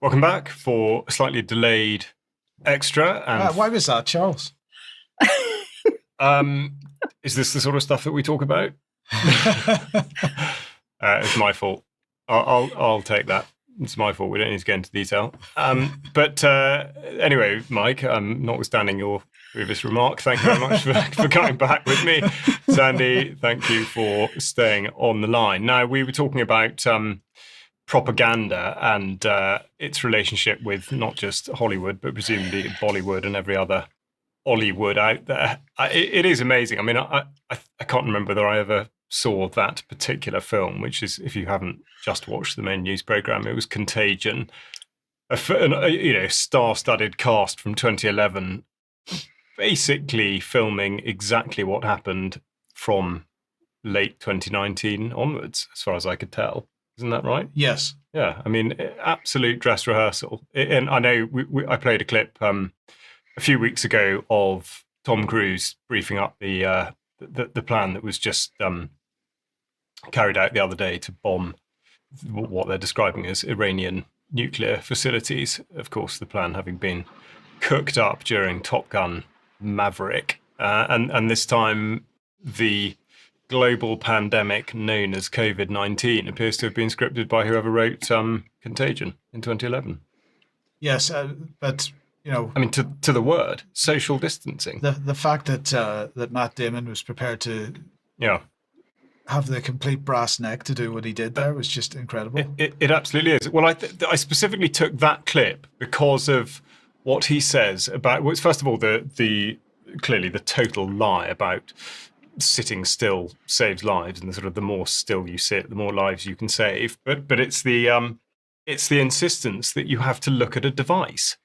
Welcome back for a slightly delayed extra. And why was that, Charles? Is this the sort of stuff that we talk about? It's my fault. I'll take that. It's my fault. We don't need to get into detail. But anyway, Mike, notwithstanding your previous remark, thank you very much for coming back with me. Sandy, thank you for staying on the line. Now, we were talking about propaganda and its relationship with not just Hollywood, but presumably Bollywood and every other Hollywood out there. It is amazing. I mean, I can't remember whether I ever saw that particular film, which is, if you haven't just watched the main news program, it was Contagion, a star-studded cast from 2011, basically filming exactly what happened from late 2019 onwards, as far as I could tell. Isn't that right? Yes. Yeah. I mean, absolute dress rehearsal. And I know I played a clip a few weeks ago of Tom Cruise briefing up the plan that was just carried out the other day to bomb what they're describing as Iranian nuclear facilities. Of course, the plan having been cooked up during Top Gun Maverick. And this time, the global pandemic known as COVID-19 appears to have been scripted by whoever wrote Contagion in 2011. Yes, but I mean, to the word, social distancing. The fact that Matt Damon was prepared to have the complete brass neck to do what he did there was just incredible. It absolutely is. Well, I specifically took that clip because of what he says about, well, first of all, the clearly the total lie about sitting still saves lives, and the more still you sit, the more lives you can save. But it's the insistence that you have to look at a device.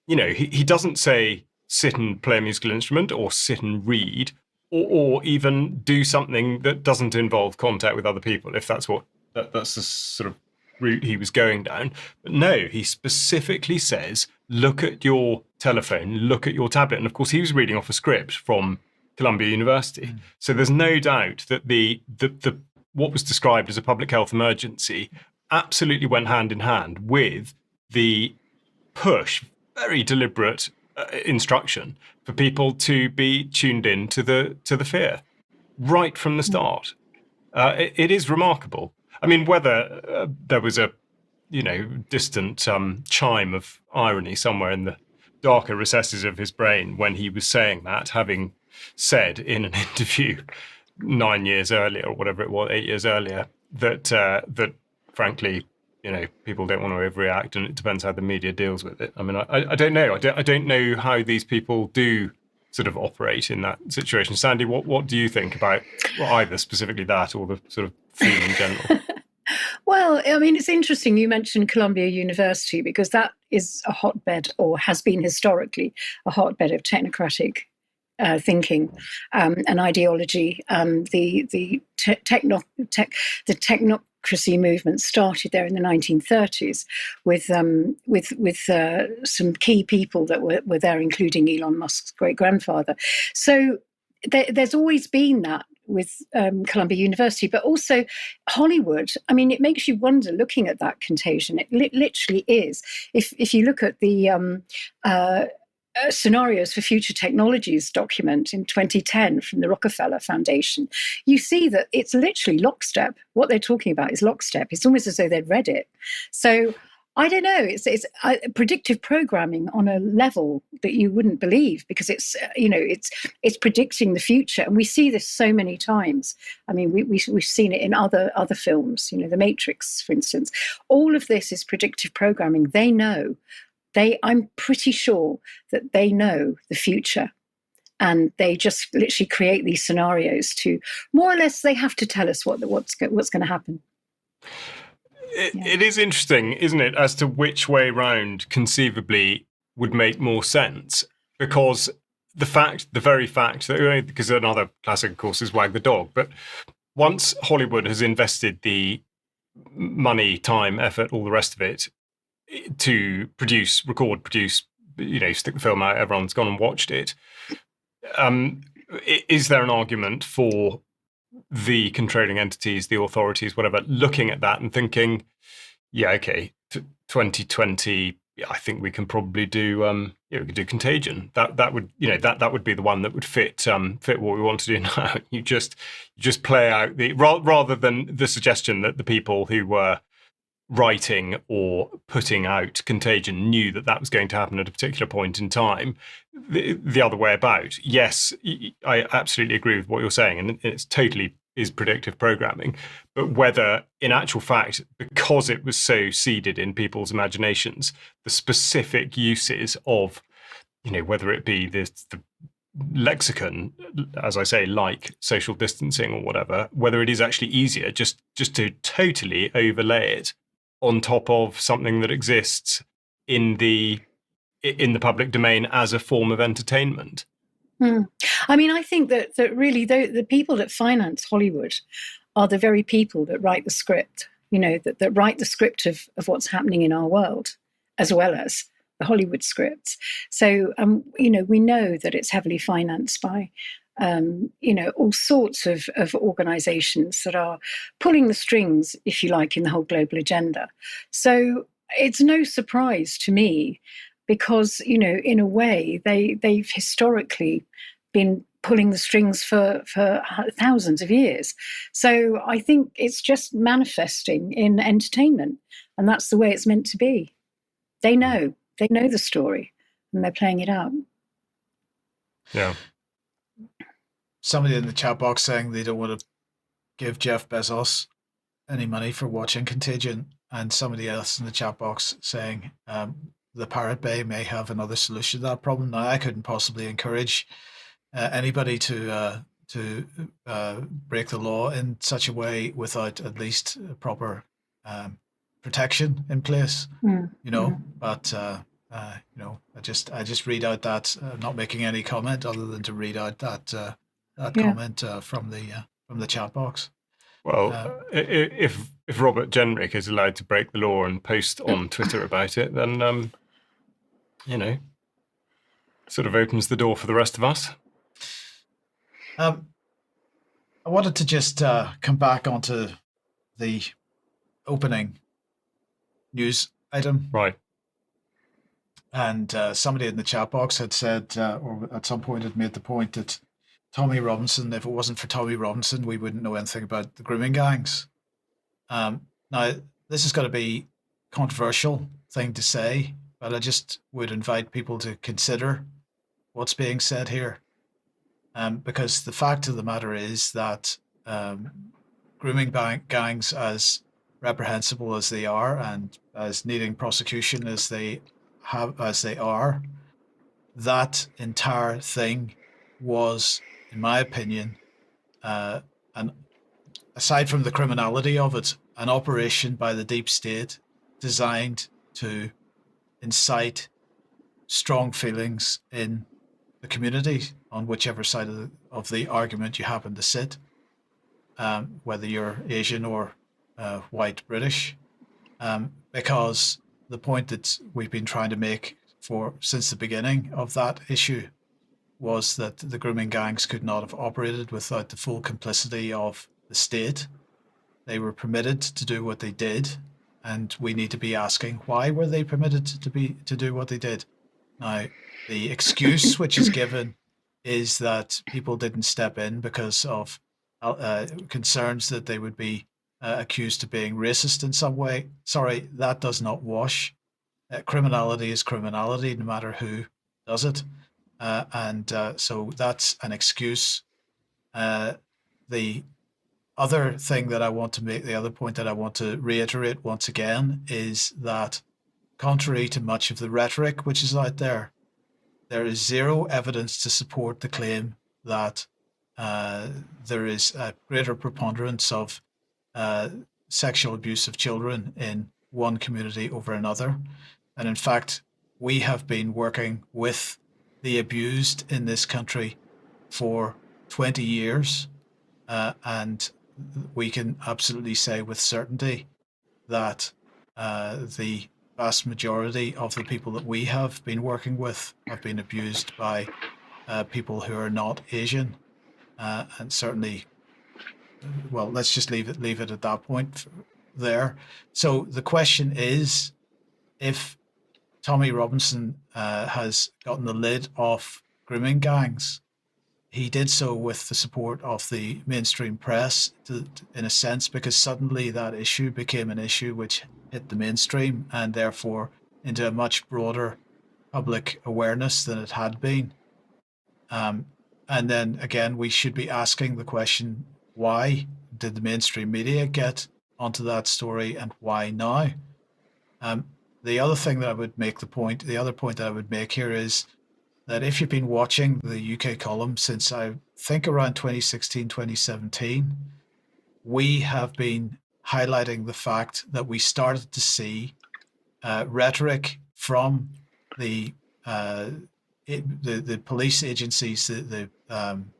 He doesn't say sit and play a musical instrument or sit and read or even do something that doesn't involve contact with other people, if that's that's the sort of route he was going down. But no, he specifically says, look at your telephone, look at your tablet. And of course, he was reading off a script from Columbia University. So there's no doubt that the what was described as a public health emergency absolutely went hand in hand with the push, very deliberate instruction for people to be tuned in to the fear right from the start. It is remarkable. I mean, whether there was a distant chime of irony somewhere in the darker recesses of his brain when he was saying that, having said in an interview 9 years earlier, or whatever it was, 8 years earlier, that frankly, people don't want to overreact, and it depends how the media deals with it. I mean, I don't know. I don't know how these people do sort of operate in that situation. Sandy, what do you think about either specifically that or the sort of theme in general? Well, I mean, it's interesting you mentioned Columbia University, because that is a hotbed, or has been historically a hotbed of technocratic thinking and ideology. The technocracy movement started there in the 1930s with some key people that were there, including Elon Musk's great-grandfather. So there's always been that with Columbia University, but also Hollywood. I mean, it makes you wonder, looking at that Contagion. It literally is. If you look at the Scenarios for Future Technologies document in 2010 from the Rockefeller Foundation, you see that it's literally lockstep. What they're talking about is lockstep. It's almost as though they'd read it. So I don't know. It's predictive programming on a level that you wouldn't believe, because it's predicting the future, and we see this so many times. I mean, we've seen it in other films. The Matrix, for instance. All of this is predictive programming. They know. I'm pretty sure that they know the future, and they just literally create these scenarios to, more or less, they have to tell us what's going to happen. It is interesting, isn't it, as to which way round conceivably would make more sense? Because the very fact that, because another classic, of course, is wag the dog, but once Hollywood has invested the money, time, effort, all the rest of it, to record, produce, stick the film out, everyone's gone and watched it. Is there an argument for the controlling entities, the authorities, whatever, looking at that and thinking, yeah, okay, 2020, I think we can probably do we could do Contagion. That would that would be the one that would fit what we want to do now. You just play out the rather than the suggestion that the people who were writing or putting out Contagion knew that was going to happen at a particular point in time. The other way about. Yes, I absolutely agree with what you're saying, and it's totally is predictive programming, but whether in actual fact, because it was so seeded in people's imaginations, the specific uses of, whether it be the lexicon, as I say, like social distancing or whatever, whether it is actually easier just to totally overlay it on top of something that exists in the public domain as a form of entertainment. I mean, I think that really the people that finance Hollywood are the very people that write the script, that write the script of what's happening in our world, as well as the Hollywood scripts. So, we know that it's heavily financed by, all sorts of organizations that are pulling the strings, if you like, in the whole global agenda. So it's no surprise to me, because, in a way, they've historically been pulling the strings for thousands of years. So I think it's just manifesting in entertainment, and that's the way it's meant to be. They know the story, and they're playing it out. Yeah. Somebody in the chat box saying they don't want to give Jeff Bezos any money for watching Contagion, and somebody else in the chat box saying the Pirate Bay may have another solution to that problem. Now, I couldn't possibly encourage anybody to break the law in such a way without at least proper protection in place, But I just read out that, not making any comment other than to read out that comment from the chat box. Well, if Robert Jenrick is allowed to break the law and post on Twitter about it, then sort of opens the door for the rest of us. I wanted to just come back onto the opening news item. Right. And somebody in the chat box had said, or at some point had made the point that Tommy Robinson, if it wasn't for Tommy Robinson, we wouldn't know anything about the grooming gangs. Now, this is going to be a controversial thing to say, but I just would invite people to consider what's being said here. Because the fact of the matter is that grooming gangs, as reprehensible as they are and as needing prosecution as they are, that entire thing was, in my opinion, and aside from the criminality of it, an operation by the deep state designed to incite strong feelings in the community on whichever side of the argument you happen to sit, whether you're Asian or white British, because the point that we've been trying to make since the beginning of that issue was that the grooming gangs could not have operated without the full complicity of the state. They were permitted to do what they did, and we need to be asking, why were they permitted to do what they did? Now, the excuse which is given is that people didn't step in because of concerns that they would be accused of being racist in some way. Sorry, that does not wash. Criminality is criminality, no matter who does it. So that's an excuse. The other thing that I want to make, the other point that I want to reiterate once again, is that contrary to much of the rhetoric which is out there, there is zero evidence to support the claim that there is a greater preponderance of sexual abuse of children in one community over another. And in fact, we have been working with the abused in this country for 20 years. And we can absolutely say with certainty that the vast majority of the people that we have been working with have been abused by people who are not Asian. And certainly, well, let's just leave it at that point there. So the question is, if Tommy Robinson has gotten the lid off grooming gangs, he did so with the support of the mainstream press, in a sense, because suddenly that issue became an issue which hit the mainstream and therefore into a much broader public awareness than it had been. Um, and then again, we should be asking the question, why did the mainstream media get onto that story and why now? Um, the other thing that I would make the other point that I would make here is that if you've been watching the UK column since I think around 2016, 2017, we have been highlighting the fact that we started to see rhetoric from the the police agencies, and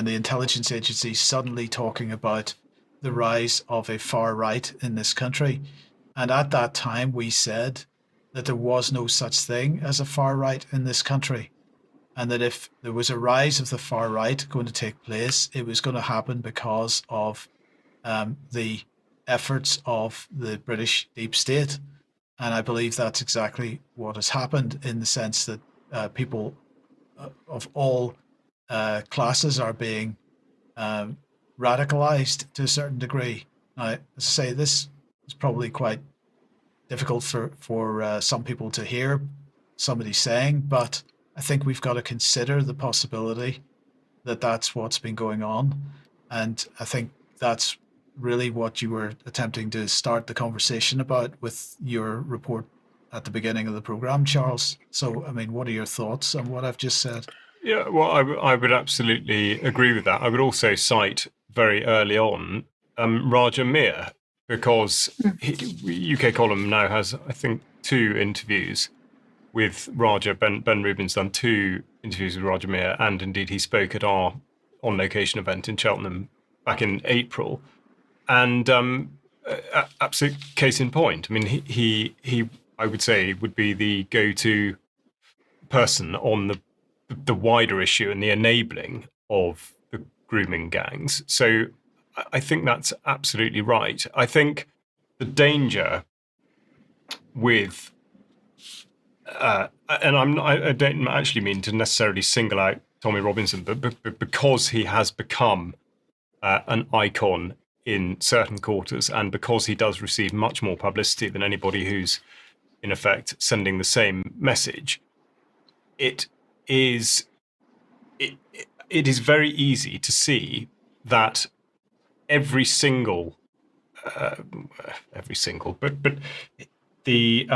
the intelligence agencies suddenly talking about the rise of a far right in this country. And at that time, we said that there was no such thing as a far right in this country. And that if there was a rise of the far right going to take place, it was going to happen because of the efforts of the British deep state. And I believe that's exactly what has happened, in the sense that people of all classes are being radicalized to a certain degree. Now, as I say, this is probably quite difficult for some people to hear somebody saying, but I think we've got to consider the possibility that that's what's been going on. And I think that's really what you were attempting to start the conversation about with your report at the beginning of the program, Charles. So, I mean, what are your thoughts on what I've just said? Yeah, well, I would absolutely agree with that. I would also cite very early on Raja Mir, because UK Column now has, I think, 2 interviews with Raja. Ben Rubin's done 2 interviews with Raja Mir, and indeed he spoke at our on-location event in Cheltenham back in April. And absolute case in point. I mean, he I would say would be the go-to person on the wider issue and the enabling of the grooming gangs. So I think that's absolutely right. I think the danger with, and I don't actually mean to necessarily single out Tommy Robinson, but because he has become an icon in certain quarters, and because he does receive much more publicity than anybody who's in effect sending the same message, it is very easy to see that every single, but the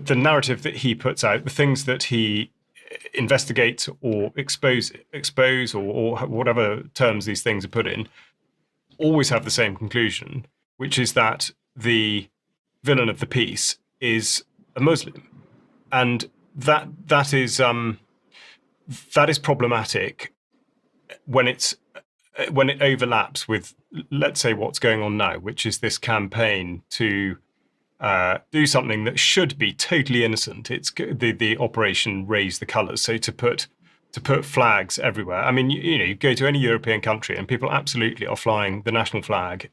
narrative that he puts out, the things that he investigates or expose or whatever terms these things are put in, always have the same conclusion, which is that the villain of the piece is a Muslim, and that is problematic when it overlaps with, let's say, what's going on now, which is this campaign to do something that should be totally innocent. It's the Operation Raise the Colours, so to put flags everywhere. I mean, you go to any European country and people absolutely are flying the national flag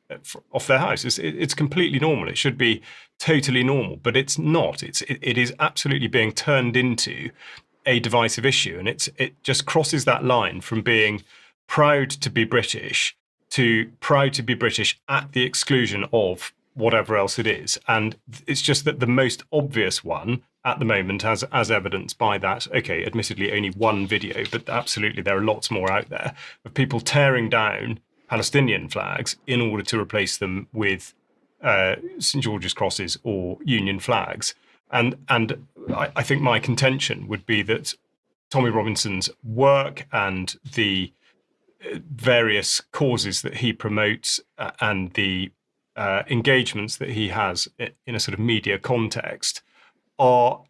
off their house. It's completely normal. It should be totally normal, but it's not. It is absolutely being turned into a divisive issue, and it just crosses that line from being proud to be British to proud to be British at the exclusion of whatever else it is. And it's just that the most obvious one at the moment, as evidenced by that, okay, admittedly only one video, but absolutely there are lots more out there, of people tearing down Palestinian flags in order to replace them with St. George's crosses or Union flags. And I think my contention would be that Tommy Robinson's work and the various causes that he promotes and the engagements that he has in a sort of media context are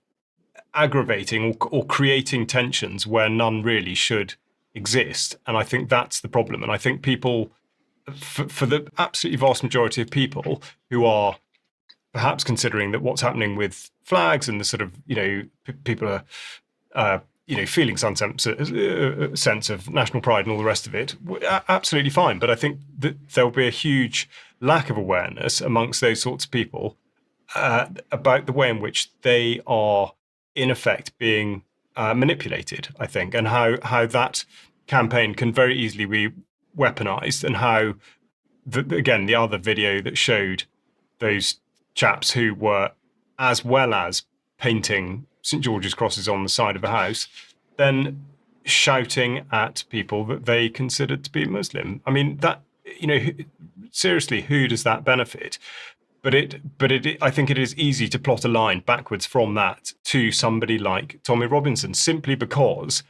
aggravating or creating tensions where none really should exist. And I think that's the problem. And I think people, for the absolutely vast majority of people who are perhaps considering that what's happening with flags and the sort of, people are, feeling some sense of national pride and all the rest of it, absolutely fine. But I think that there will be a huge lack of awareness amongst those sorts of people about the way in which they are, in effect, being manipulated, I think, and how that campaign can very easily be weaponized, and how, again, the other video that showed those chaps who were, as well as painting St. George's crosses on the side of a house, then shouting at people that they considered to be Muslim. I mean, that, seriously, who does that benefit? But I think it is easy to plot a line backwards from that to somebody like Tommy Robinson, simply because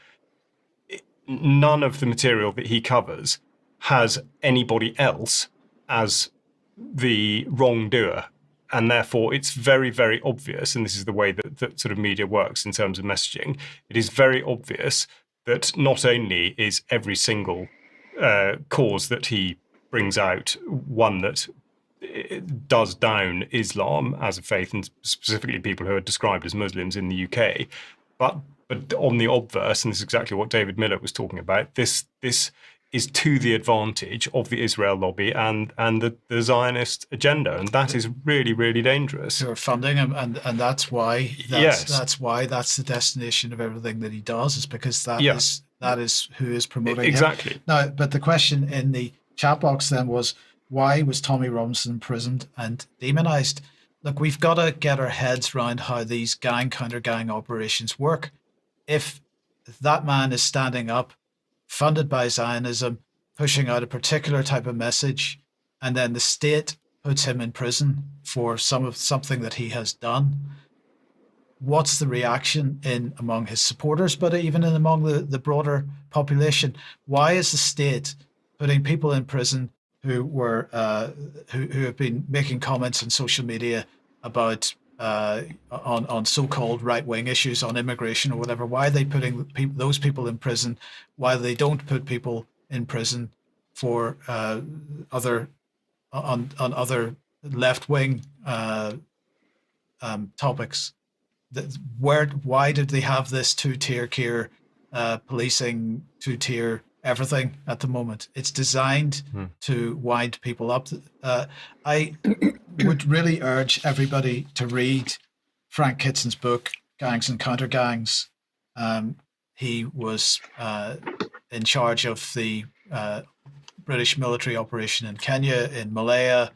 none of the material that he covers has anybody else as the wrongdoer. And therefore, it's very, very obvious, and this is the way that sort of media works in terms of messaging, it is very obvious that not only is every single cause that he brings out one that does down Islam as a faith, and specifically people who are described as Muslims in the UK, but on the obverse, and this is exactly what David Miller was talking about, this is to the advantage of the Israel lobby and the Zionist agenda, and that is really, really dangerous. Who are funding him, and that's why that's the destination of everything that he does, is because that is who is promoting exactly him. Now, but the question in the chat box then was, why was Tommy Robinson imprisoned and demonized? Look, we've got to get our heads around how these counter-gang operations work. If that man is standing up, funded by Zionism, pushing out a particular type of message, and then the state puts him in prison for something that he has done, what's the reaction among his supporters, but even among the broader population? Why is the state putting people in prison who were who have been making comments on social media about on so-called right-wing issues on immigration or whatever? Why are they putting those people in prison while they don't put people in prison for other left-wing topics? Why did they have this two-tier policing, two-tier everything at the moment? It's designed to wind people up. I would really urge everybody to read Frank Kitson's book, Gangs and Counter-Gangs. He was in charge of the British military operation in Kenya, in Malaya,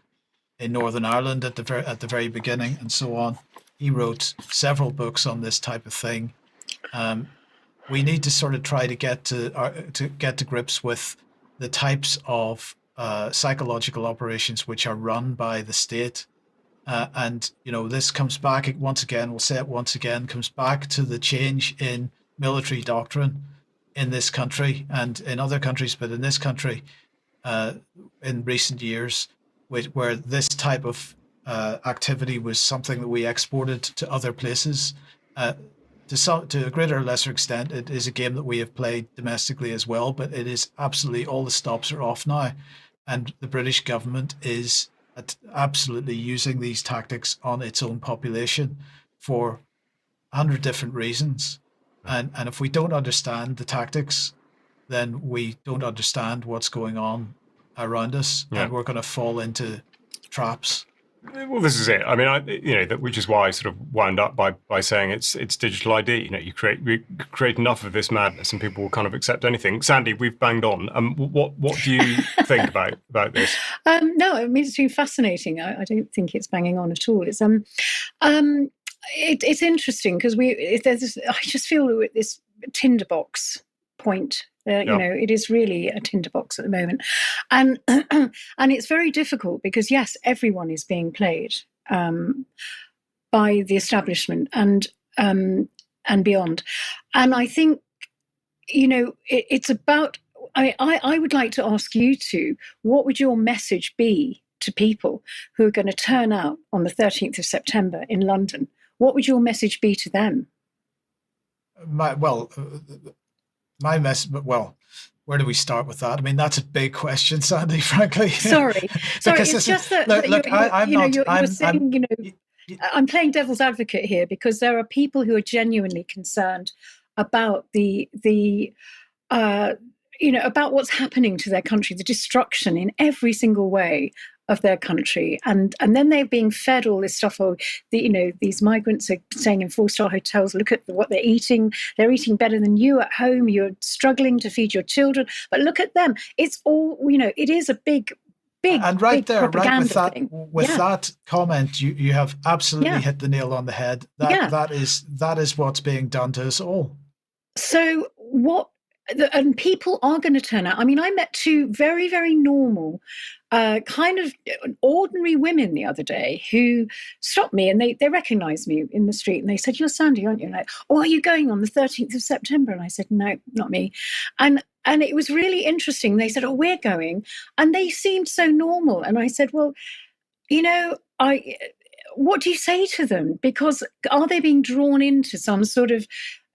in Northern Ireland at the very beginning, and so on. He wrote several books on this type of thing. We need to sort of try to get to grips with the types of psychological operations which are run by the state, and this comes back once again. We'll say it once again. Comes back to the change in military doctrine in this country and in other countries, but in this country, in recent years, where this type of activity was something that we exported to other places. To a greater or lesser extent, it is a game that we have played domestically as well, but it is absolutely, all the stops are off now. And the British government is absolutely using these tactics on its own population for 100 different reasons. And if we don't understand the tactics, then we don't understand what's going on around us, and we're going to fall into traps. Well, this is it. I mean, which is why I sort of wound up by saying it's digital ID. You create enough of this madness, and people will kind of accept anything. Sandy, we've banged on. What do you think about this? No, I mean, it's been fascinating. I don't think it's banging on at all. It's it's interesting because I just feel that this tinderbox point. It is really a tinderbox at the moment, and and it's very difficult because yes, everyone is being played by the establishment and beyond, and I think it's about. I would like to ask you two, what would your message be to people who are going to turn out on the 13th of September in London? What would your message be to them? My message, well, where do we start with that? I mean, that's a big question, Sandy, frankly. Sorry. It's just that I'm playing devil's advocate here because there are people who are genuinely concerned about about what's happening to their country, the destruction in every single way of their country, and then they're being fed all this stuff. Oh, these migrants are staying in 4-star hotels. Look at what they're eating. They're eating better than you at home. You're struggling to feed your children, but look at them. It's all, it is a big and right big there, right with that, thing. That comment, you have absolutely hit the nail on the head. That is what's being done to us all. So and people are going to turn out. I mean, I met two very, very normal, kind of ordinary women the other day who stopped me, and they recognized me in the street, and they said, "You're Sandy, aren't you?" And are you going on the 13th of September? And I said, "No, not me." And it was really interesting. They said, "Oh, we're going," and they seemed so normal. And I said, "Well, what do you say to them? Because are they being drawn into some sort of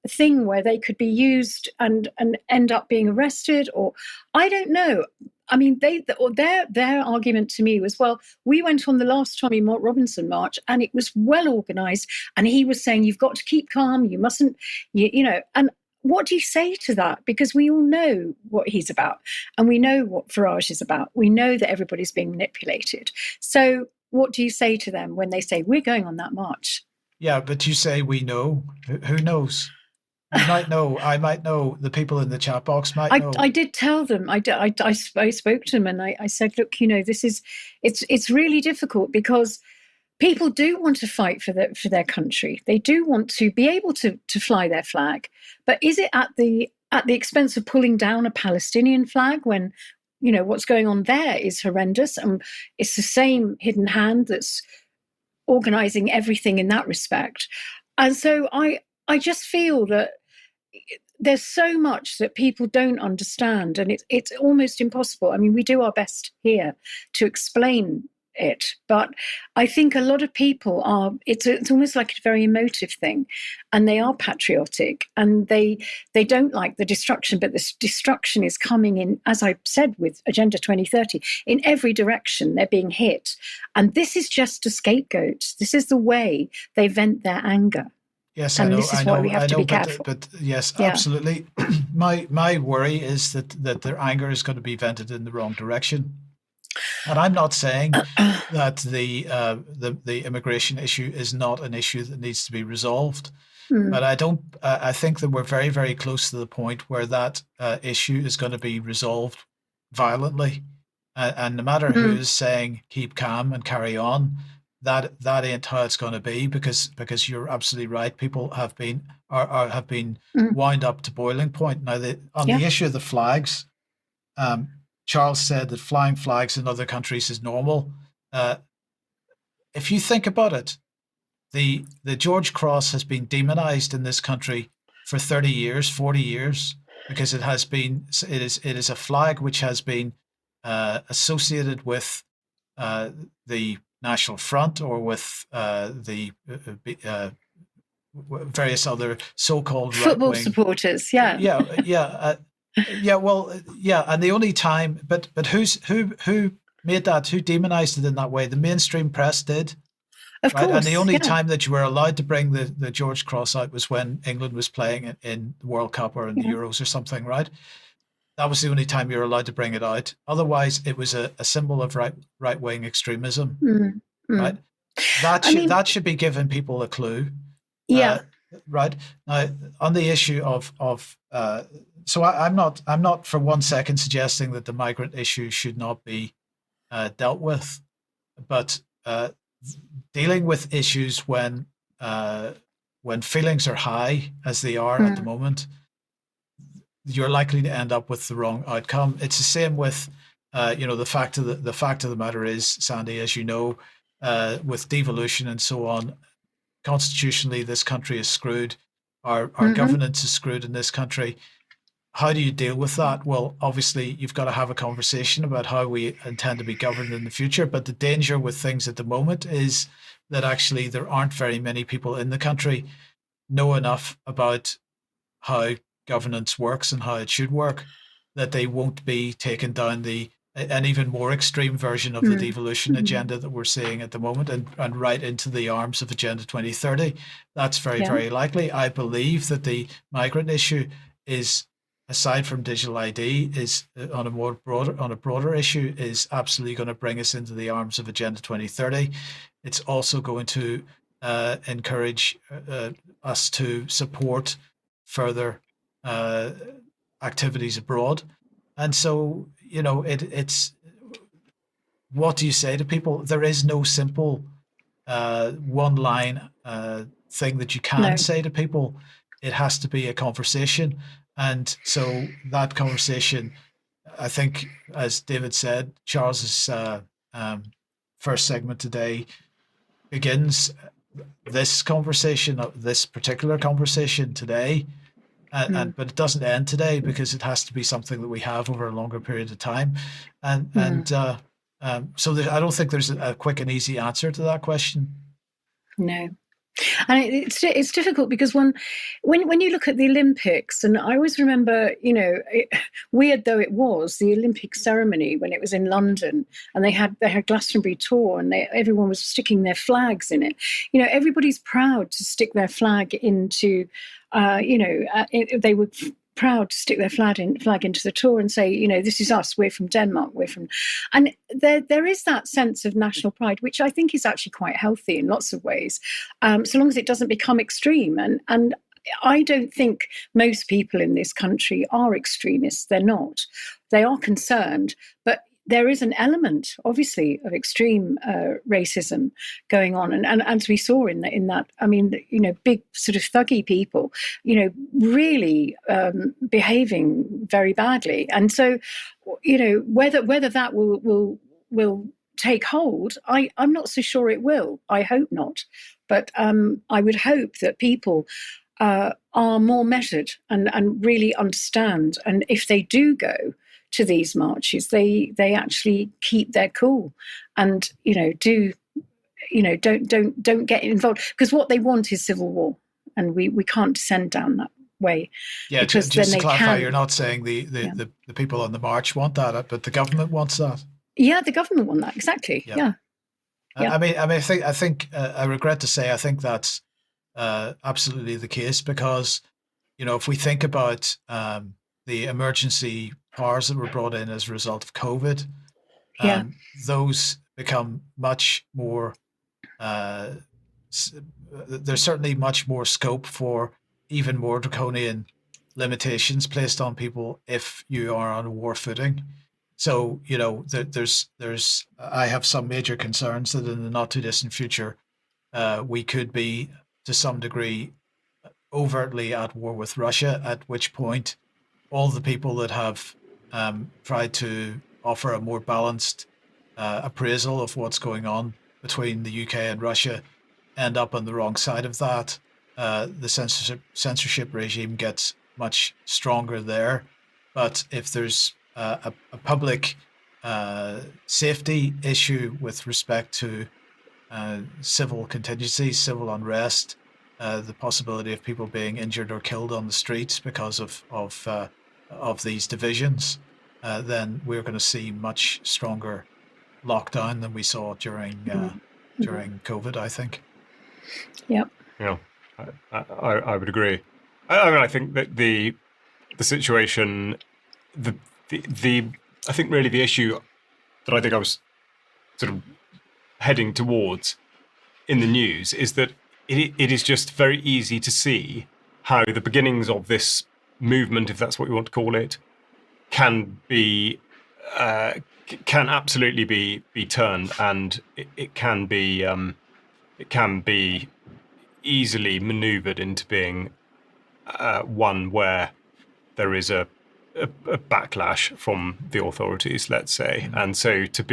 thing where they could be used and end up being arrested, or I don't know." I mean, their argument to me was, well, we went on the last Tommy Robinson march and it was well organized, and he was saying, you've got to keep calm, you mustn't, and what do you say to that? Because we all know what he's about, and we know what Farage is about. We know that everybody's being manipulated. So what do you say to them when they say, we're going on that march? Yeah, but you say we know. Who knows? You might know. I might know. The people in the chat box might know. I did tell them. I spoke to them, and I said, look, this is it's really difficult because people do want to fight for their country. They do want to be able to fly their flag, but is it at the expense of pulling down a Palestinian flag when what's going on there is horrendous, and it's the same hidden hand that's organizing everything in that respect. And so I just feel that there's so much that people don't understand, and it's almost impossible. I mean, we do our best here to explain it, but I think a lot of people are, it's almost like a very emotive thing, and they are patriotic, and they don't like the destruction, but this destruction is coming in, as I said, with Agenda 2030, in every direction. They're being hit, and this is just a scapegoat. This is the way they vent their anger. Yes, and I know. This is why we have to be careful. But yes, absolutely. My worry is that their anger is going to be vented in the wrong direction. And I'm not saying that the immigration issue is not an issue that needs to be resolved, but I think that we're very, very close to the point where that issue is going to be resolved violently, and no matter who is saying keep calm and carry on, that ain't how it's going to be, because you're absolutely right. People have been wound up to boiling point. Now, on the issue of the flags, Charles said that flying flags in other countries is normal. If you think about it, the George Cross has been demonized in this country for 30 years, 40 years, because it is a flag which has been associated with the National Front, or with the various other so-called football right-wing supporters. Well, and the only time, but who made that? Who demonized it in that way? The mainstream press did. Of course. And the only time that you were allowed to bring the George Cross out was when England was playing in the World Cup or in the Euros or something, right? That was the only time you were allowed to bring it out. Otherwise, it was a symbol of right-wing extremism, right? That should be giving people a clue. Yeah. Right. Now, on the issue of so I'm not for one second suggesting that the migrant issue should not be dealt with, but dealing with issues when feelings are high, as they are at the moment, you're likely to end up with the wrong outcome. It's the same with the fact of the matter is, Sandy, as you know, with devolution and so on, constitutionally this country is screwed. Our governance is screwed in this country. How do you deal with that? Well, obviously, you've got to have a conversation about how we intend to be governed in the future. But the danger with things at the moment is that actually there aren't very many people in the country know enough about how governance works and how it should work, that they won't be taken down an even more extreme version of the devolution agenda that we're seeing at the moment, and right into the arms of Agenda 2030. That's very, very likely. I believe that the migrant issue is aside from digital ID, is on a broader issue, is absolutely going to bring us into the arms of Agenda 2030. It's also going to encourage us to support further activities abroad. And so, it's what do you say to people? There is no simple one line thing that you can say to people. It has to be a conversation. And so that conversation, I think, as David said, Charles's first segment today begins this conversation, this particular conversation today. But it doesn't end today, because it has to be something that we have over a longer period of time. So I don't think there's a quick and easy answer to that question. No. And it's difficult because when you look at the Olympics, and I always remember, weird though it was, the Olympic ceremony when it was in London, and they had Glastonbury tour, and everyone was sticking their flags in it. Everybody's proud to stick their flag into, they were proud to stick their flag into the tour and say, this is us, we're from Denmark, and there is that sense of national pride, which I think is actually quite healthy in lots of ways, so long as it doesn't become extreme. And I don't think most people in this country are extremists. They're not. They are concerned, but there is an element, obviously, of extreme racism going on, and as we saw in that, I mean, big sort of thuggy people, really behaving very badly, and so, whether that will take hold, I'm not so sure it will. I hope not, but I would hope that people are more measured and really understand, and if they do go to these marches, they actually keep their cool and don't get involved, because what they want is civil war, and we can't descend down that way. Yeah, because just then to clarify, can, you're not saying the people on the march want that, but the government wants that. Yeah, the government want that, exactly. Yeah. I mean, I think I regret to say, I think that's absolutely the case, because if we think about the emergency powers that were brought in as a result of COVID, those become much more. There's certainly much more scope for even more draconian limitations placed on people if you are on a war footing. So there's I have some major concerns that in the not too distant future we could be to some degree overtly at war with Russia, at which point all the people that have tried to offer a more balanced appraisal of what's going on between the UK and Russia end up on the wrong side of that. The censorship regime gets much stronger there. But if there's a public safety issue with respect to civil contingencies, civil unrest, the possibility of people being injured or killed on the streets because of these divisions, then we're going to see much stronger lockdown than we saw during COVID, I think. Yep. Yeah, I would agree. I mean, I think that the situation, the I think really the issue that I think I was sort of heading towards in the news is that it is just very easy to see how the beginnings of this movement, if that's what you want to call it, can absolutely be turned, and it can be easily maneuvered into being one where there is a backlash from the authorities, let's say. And so to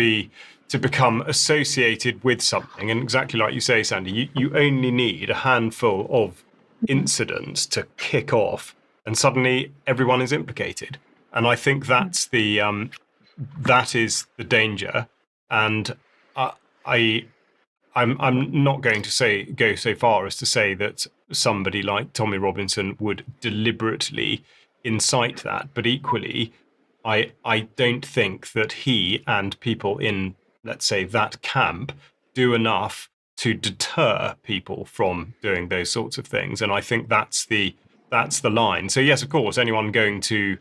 become associated with something, and exactly like you say, Sandy, you only need a handful of incidents to kick off, and suddenly everyone is implicated. And I think that's that is the danger. And I'm not going to go so far as to say that somebody like Tommy Robinson would deliberately incite that, but equally, I don't think that he and people in, let's say, that camp do enough to deter people from doing those sorts of things. And I think that's the that's the line. So yes, of course, anyone going to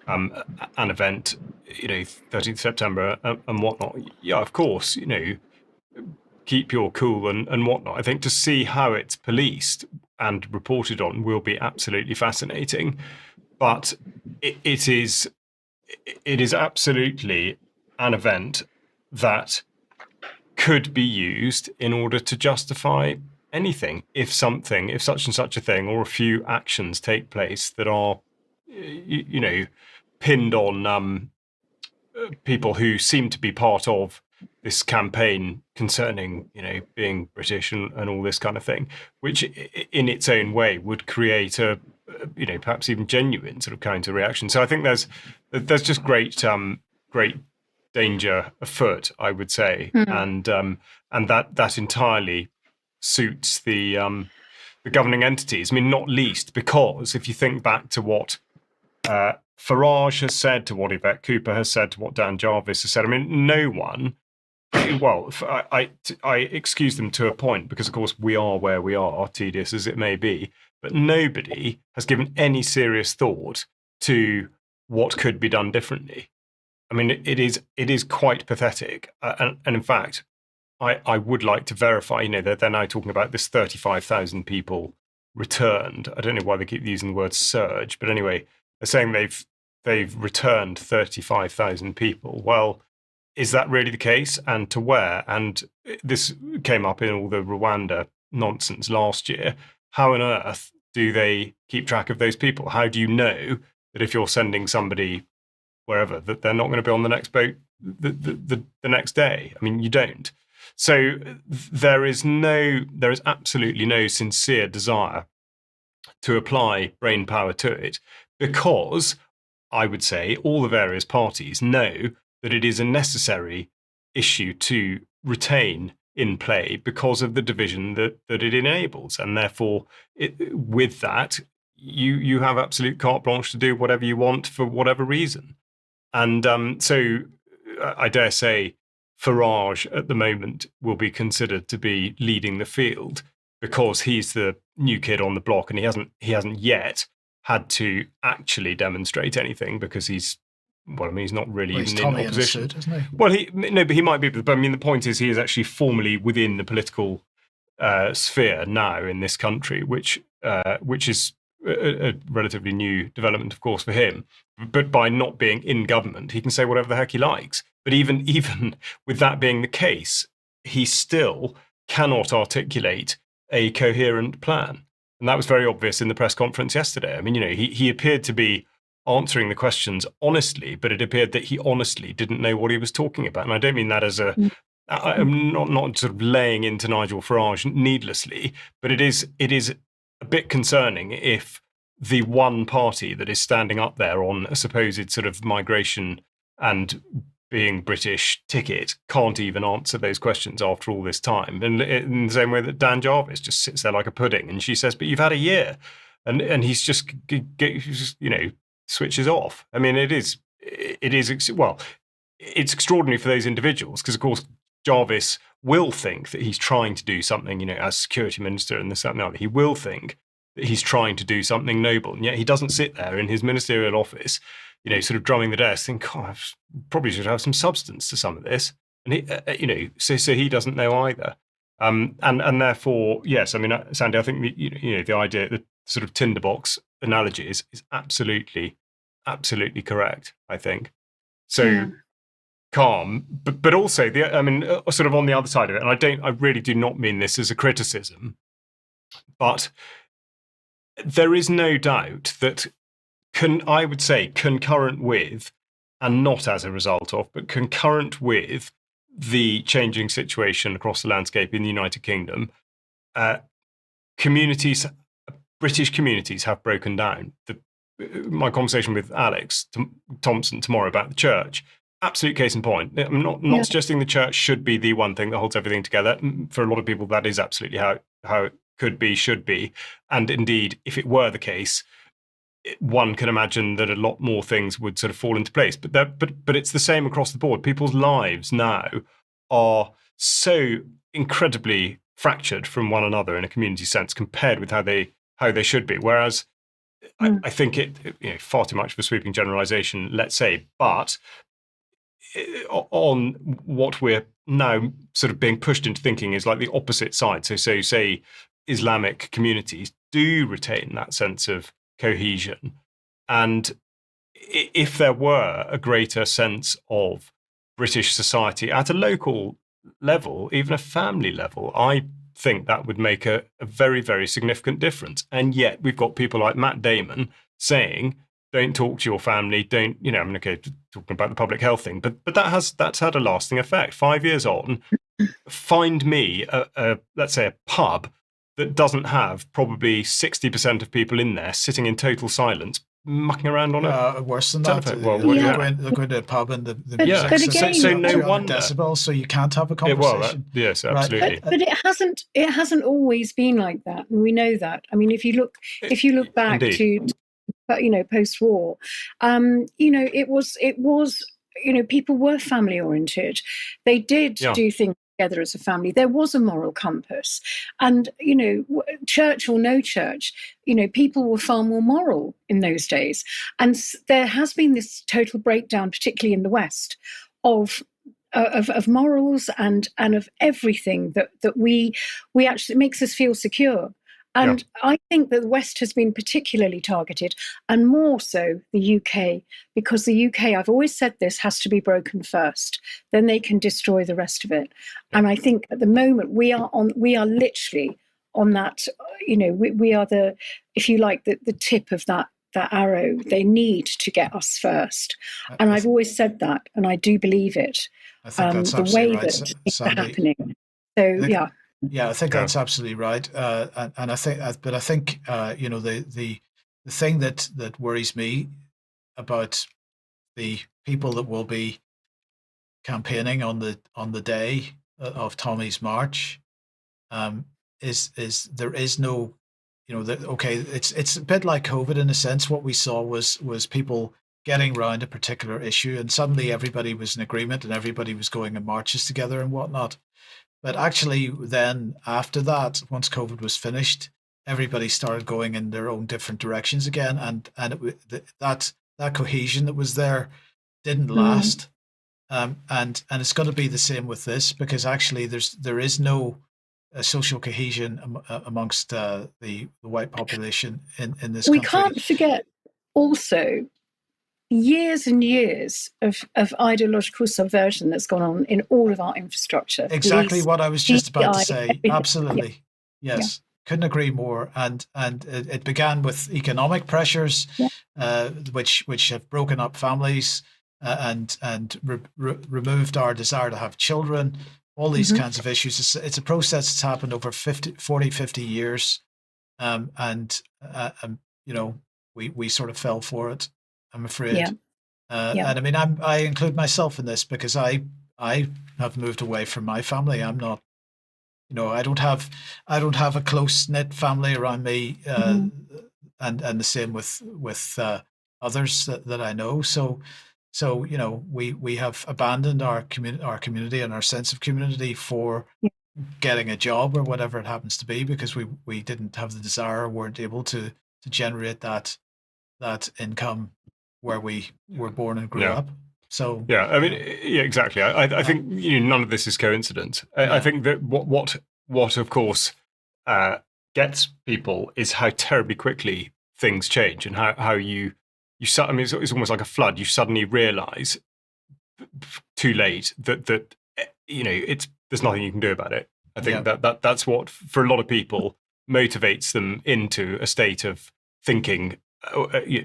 an event, 13th September and whatnot, yeah, of course, keep your cool and whatnot. I think to see how it's policed and reported on will be absolutely fascinating. But it is absolutely an event that could be used in order to justify anything. If such and such a thing, or a few actions take place that are, pinned on people who seem to be part of this campaign concerning, being British and all this kind of thing, which in its own way would create a, perhaps even genuine sort of counter reaction. So I think there's just great danger afoot, I would say, and that entirely suits the governing entities. I mean, not least because if you think back to what Farage has said, to what Yvette Cooper has said, to what Dan Jarvis has said, I mean, no one. Well, I excuse them to a point because, of course, we are where we are, tedious as it may be. But nobody has given any serious thought to what could be done differently. I mean, it is quite pathetic. And in fact, I would like to verify, they're now talking about this 35,000 people returned. I don't know why they keep using the word surge, but anyway, they're saying they've returned 35,000 people. Well, is that really the case? And to where? And this came up in all the Rwanda nonsense last year. How on earth do they keep track of those people? How do you know that if you're sending somebody wherever, that they're not going to be on the next boat the next day? I mean, you don't. So there is absolutely no sincere desire to apply brain power to it, because I would say all the various parties know that it is a necessary issue to retain in play because of the division that it enables. And therefore, with that, you have absolute carte blanche to do whatever you want for whatever reason. And so I dare say Farage at the moment will be considered to be leading the field because he's the new kid on the block, and he hasn't yet had to actually demonstrate anything because he's not really even in opposition. Suit, isn't he? Well, but he might be. But I mean, the point is, he is actually formally within the political sphere now in this country, which is a relatively new development, of course, for him. But by not being in government, he can say whatever the heck he likes. But even with that being the case, he still cannot articulate a coherent plan. And that was very obvious in the press conference yesterday. I mean, he appeared to be answering the questions honestly, but it appeared that he honestly didn't know what he was talking about. And I don't mean that as I'm not sort of laying into Nigel Farage needlessly, but it is a bit concerning if the one party that is standing up there on a supposed sort of migration and being British ticket can't even answer those questions after all this time. And in the same way that Dan Jarvis just sits there like a pudding, and she says, "But you've had a year," and he's just switches off. I mean, it's extraordinary for those individuals because, of course, Jarvis will think that he's trying to do something, as security minister and this, that, and the other. He will think that he's trying to do something noble, and yet he doesn't sit there in his ministerial office, sort of drumming the desk, think, God, I probably should have some substance to some of this. And he, so he doesn't know either. And therefore, yes, I mean, Sandy, I think the idea, the sort of tinderbox analogy is absolutely correct, I think. So calm, but also sort of on the other side of it, and I really do not mean this as a criticism, but there is no doubt that I would say concurrent with, and not as a result of, but concurrent with the changing situation across the landscape in the United Kingdom, British communities have broken down. My conversation with Alex Thompson tomorrow about the church, absolute case in point. I'm not suggesting the church should be the one thing that holds everything together. For a lot of people, that is absolutely how it could be, should be. And indeed, if it were the case, one can imagine that a lot more things would sort of fall into place. But it's the same across the board. People's lives now are so incredibly fractured from one another in a community sense compared with how they should be. Whereas I think far too much of a sweeping generalization, let's say, but on what we're now sort of being pushed into thinking is like the opposite side. So say Islamic communities do retain that sense of cohesion. And if there were a greater sense of British society at a local level, even a family level, I think that would make a very, very significant difference. And yet we've got people like Matt Damon saying, don't talk to your family, don't, I mean, okay, talking about the public health thing, but that's had a lasting effect. 5 years on, find me let's say a pub that doesn't have probably 60% of people in there sitting in total silence, mucking around on a worse than telephone. that. Well, they're going to a pub and the music's again, so no wonder decibels, so you can't have a conversation. Yes, absolutely. But it hasn't always been like that, and we know that. I mean, if you look back Indeed. to post-war, it was people were family oriented. They did do things together as a family. There was a moral compass, and church or no church, people were far more moral in those days. And there has been this total breakdown, particularly in the West, of morals and of everything that we actually, it makes us feel secure. And I think that the West has been particularly targeted, and more so the UK, because the UK, I've always said this, has to be broken first. Then they can destroy the rest of it. And I think at the moment we are literally on that, we are the, if you like, the tip of that arrow. They need to get us first. And I've always said that, and I do believe it. I think that's the way right, that it's Sandy. happening. So, Yeah, I think that's absolutely right, and I think the thing that worries me about the people that will be campaigning on the day of Tommy's march, is there is no, it's a bit like COVID in a sense. What we saw was people getting around a particular issue, and suddenly everybody was in agreement, and everybody was going in marches together and whatnot. But actually, then after that, once COVID was finished, everybody started going in their own different directions again, and that cohesion that was there didn't last. And it's going to be the same with this, because actually there is no social cohesion amongst the white population in this country. We can't forget also years and years of ideological subversion that's gone on in all of our infrastructure. Exactly Police, what I was just about to DEI, say. everything. Absolutely. Yes. Couldn't agree more. And it began with economic pressures, which have broken up families and removed our desire to have children, all these kinds of issues. It's a process that's happened over 50 years. We sort of fell for it, I'm afraid. And I mean, I include myself in this, because I have moved away from my family. I'm not, I don't have a close knit family around me, and the same with others that I know. So we have abandoned our community and our sense of community for getting a job or whatever it happens to be, because we didn't have the desire, or weren't able to generate that income where we were born and grew up. So I mean, exactly. I think none of this is coincidence. I think that what of course gets people is how terribly quickly things change, and how you I mean, it's almost like a flood. You suddenly realise too late that there's nothing you can do about it. I think that's what for a lot of people motivates them into a state of thinking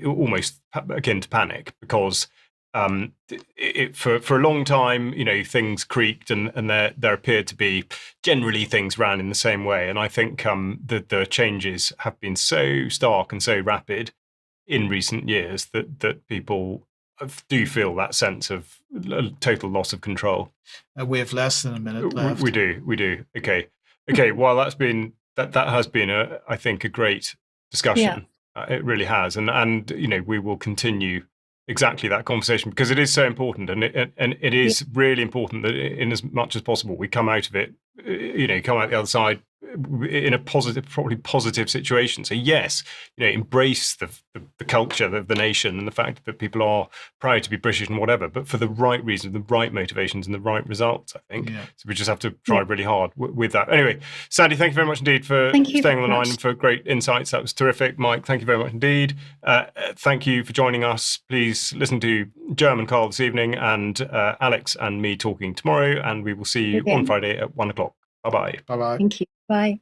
almost akin to panic, because for a long time, things creaked and there appeared to be generally things ran in the same way. And I think the changes have been so stark and so rapid in recent years that people do feel that sense of total loss of control. We have less than a minute left. We do. Okay. Well, that has been I think a great discussion. It really has, and we will continue exactly that conversation, because it is so important, and it is really important that in as much as possible we come out of it, come out the other side in a positive, probably positive situation. So yes, embrace the culture of the nation and the fact that people are proud to be British and whatever, but for the right reasons, the right motivations, and the right results, I think. Yeah. So we just have to try really hard with that. Anyway, Sandy, thank you very much indeed for staying on the line and for great insights. That was terrific. Mike, thank you very much indeed. Thank you for joining us. Please listen to Germ and Carl this evening, and Alex and me talking tomorrow, and we will see you on Friday at 1 o'clock. Bye-bye. Bye-bye. Thank you. Bye.